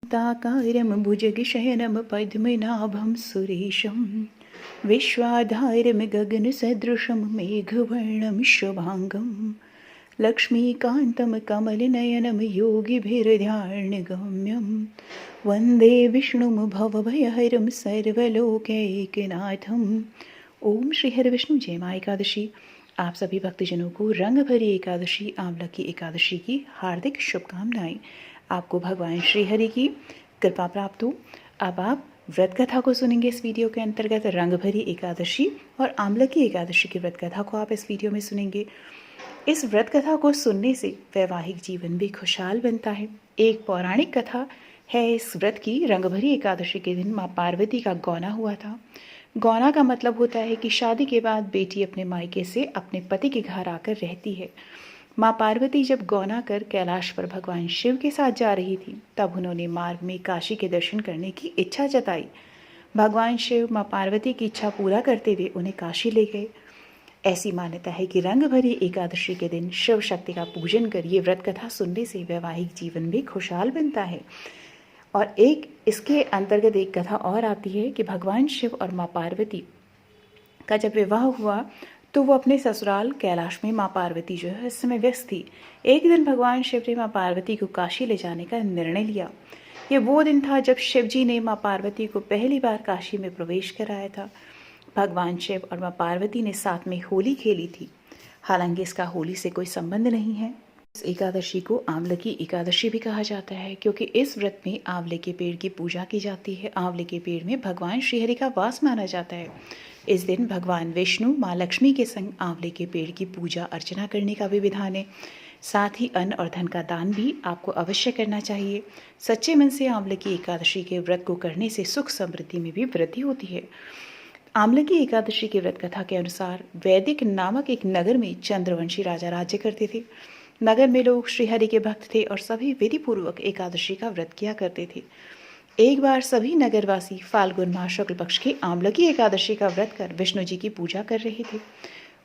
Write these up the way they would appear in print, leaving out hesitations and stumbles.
ताकारं भुजगशयनं पद्मनाभं सुरेशं विश्वाधारं गगनसदृशं मेघवर्णं शुभांगं लक्ष्मीकान्तं कमलनयनं योगिभिर्ध्यानगम्यं वन्दे विष्णुं भवभयहरं सर्वलोकैकनाथं। ओम श्री हरि विष्णु। जय माँ एकादशी। आप सभी भक्तजनों को रंग भरी एकादशी आंवला की एकादशी की हार्दिक शुभकामनाएं। आपको भगवान श्री हरि की कृपा प्राप्त हो। अब आप व्रत कथा को सुनेंगे इस वीडियो के अंतर्गत। रंग भरी एकादशी और आंवला की एकादशी की व्रत कथा को आप इस वीडियो में सुनेंगे। इस व्रत कथा को सुनने से वैवाहिक जीवन भी खुशहाल बनता है। एक पौराणिक कथा है इस व्रत की। रंग भरी एकादशी के दिन माँ पार्वती का गौना हुआ था। गौना का मतलब होता है कि शादी के बाद बेटी अपने मायके से अपने पति के घर आकर रहती है। माँ पार्वती जब गौना कर कैलाश पर भगवान शिव के साथ जा रही थी, तब उन्होंने मार्ग में काशी के दर्शन करने की इच्छा जताई। भगवान शिव माँ पार्वती की इच्छा पूरा करते हुए उन्हें काशी ले गए। ऐसी मान्यता है कि रंग भरी एकादशी के दिन शिव शक्ति का पूजन कर ये व्रत कथा सुनने से वैवाहिक जीवन भी खुशहाल बनता है। और एक इसके अंतर्गत एक कथा और आती है कि भगवान शिव और माँ पार्वती का जब विवाह हुआ तो वो अपने ससुराल कैलाश में माँ पार्वती जो है इस समय व्यस्त थी। एक दिन भगवान शिव ने माँ पार्वती को काशी ले जाने का निर्णय लिया। ये वो दिन था जब शिव जी ने माँ पार्वती को पहली बार काशी में प्रवेश कराया था। भगवान शिव और माँ पार्वती ने साथ में होली खेली थी। हालांकि इसका होली से कोई संबंध नहीं है। इस एकादशी को आंवले की एकादशी भी कहा जाता है, क्योंकि इस व्रत में आंवले के पेड़ की पूजा की जाती है। आंवले के पेड़ में भगवान श्रीहरि का वास माना जाता है। इस दिन भगवान विष्णु माँ लक्ष्मी के संग आंवले के पेड़ की पूजा अर्चना करने का भी विधान है। साथ ही अन्न और धन का दान भी आपको अवश्य करना चाहिए। सच्चे मन से आंवले की एकादशी के व्रत को करने से सुख समृद्धि में भी वृद्धि होती है। आंवले की एकादशी की व्रत कथा के अनुसार वैदिक नामक एक नगर में चंद्रवंशी राजा राज्य करते थे। नगर में लोग श्रीहरि के भक्त थे और सभी विधि पूर्वक एकादशी का व्रत किया करते थे। एक बार सभी नगरवासी फाल्गुन माह शुक्ल पक्ष की आंवला की एकादशी का व्रत कर विष्णु जी की पूजा कर रहे थे।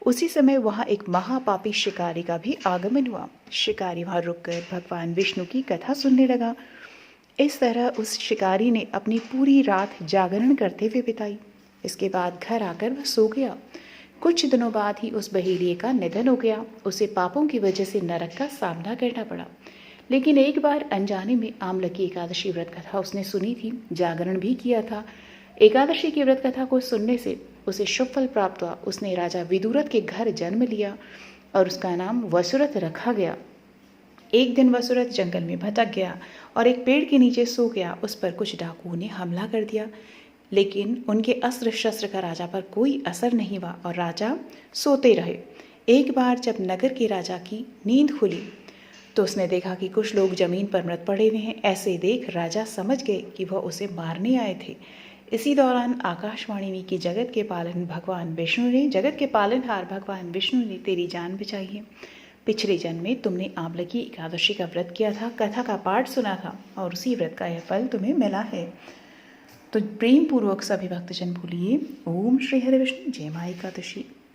उसी समय वहां एक महापापी शिकारी का भी आगमन हुआ। शिकारी वहां रुककर भगवान विष्णु की कथा सुनने लगा। इस तरह उस शिकारी ने अपनी पूरी रात जागरण करते हुए बिताई। इसके बाद घर आकर वह सो गया। कुछ दिनों बाद ही उस बहेलिये का निधन हो गया। उसे पापों की वजह से नरक का सामना करना पड़ा। लेकिन एक बार अनजाने में आंवला की एकादशी व्रत कथा उसने सुनी थी, जागरण भी किया था। एकादशी की व्रत कथा को सुनने से उसे शुभ फल प्राप्त हुआ। उसने राजा विदुरथ के घर जन्म लिया और उसका नाम वसुरथ रखा गया। एक दिन वसुरथ जंगल में भटक गया और एक पेड़ के नीचे सो गया। उस पर कुछ डाकुओं ने हमला कर दिया, लेकिन उनके अस्त्र शस्त्र का राजा पर कोई असर नहीं हुआ और राजा सोते रहे। एक बार जब नगर के राजा की नींद खुली तो उसने देखा कि कुछ लोग जमीन पर मृत पड़े हुए हैं। ऐसे देख राजा समझ गए कि वह उसे मारने आए थे। इसी दौरान आकाशवाणी में कि जगत के पालनहार भगवान विष्णु ने तेरी जान बचाई है। पिछले जन्म में तुमने आंवला की एकादशी का व्रत किया था, कथा का पाठ सुना था और उसी व्रत का यह फल तुम्हें मिला है। तो प्रेम पूर्वक सभी भक्तजन बोलिए ओम श्री हरि विष्णु। जय माँ एकादशी।